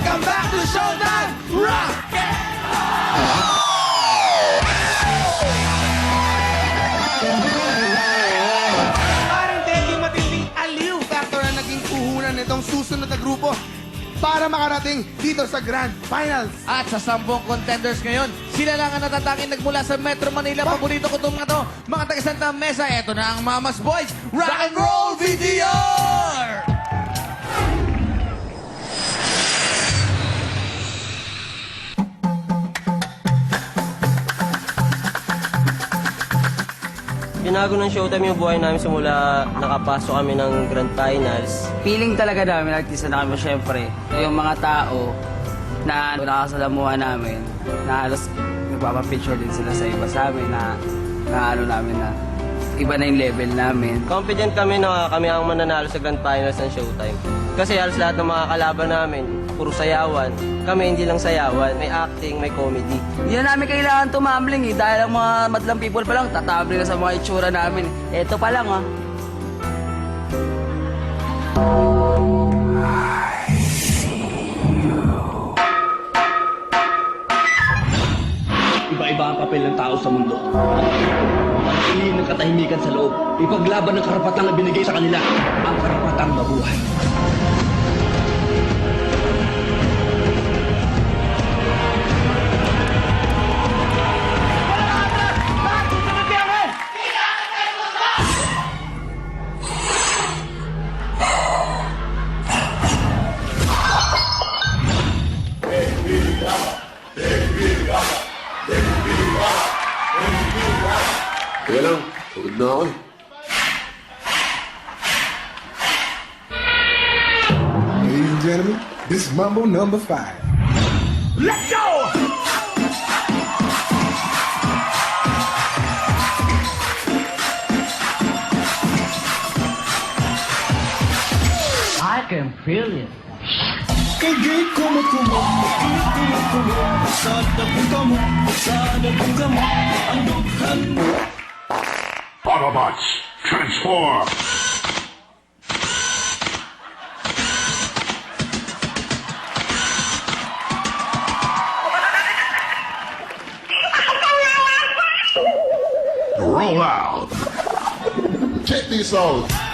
Welcome back to Showtime Rock! Parang Teddy, matinding aliw factor ang naging puhunan nitong susunod na grupo para makarating dito sa Grand Finals. At sa 10 contenders ngayon, sila lang ang natatanging nagmula sa Metro Manila. Paborito ko itong mga to. Mga taga-Santa Mesa, eto na ang Mama's Boys, Rock and Roll VTR! Binago ng Showtime yung buhay namin simula nakapasok kami ng Grand Finals. Feeling talaga namin, artista na kami syempre. Yung mga tao na nakasalamuha namin, na halos nagpapapicture din sila sa iba sa amin na ano namin na iba na yung level namin. Confident kami na kami ang mananalo sa Grand Finals ng Showtime. Kasi halos lahat ng mga kalaban namin, puro sayawan. Kami hindi lang sayawan, may acting, may comedy. Hindi na namin kailangan tumambling eh, dahil ang mga madlang people pa lang, tatambling na sa mga itsura namin. Eto pa lang ah. Iba-iba ang papel ng tao sa mundo. Manatilihin ng katahimikan sa loob. Ipaglaban ng karapatang na binigay sa kanila. Ang karapatang mabuhay. Teka lang, pagod na ako eh. Ladies and gentlemen, this is Mambo number 5. Let's go! I can feel it. Hindi ko matuwa, hindi ko Sada buka mo, sada buka mo, ang dukhan mo. Autobots, transform! Roll out! Check these out!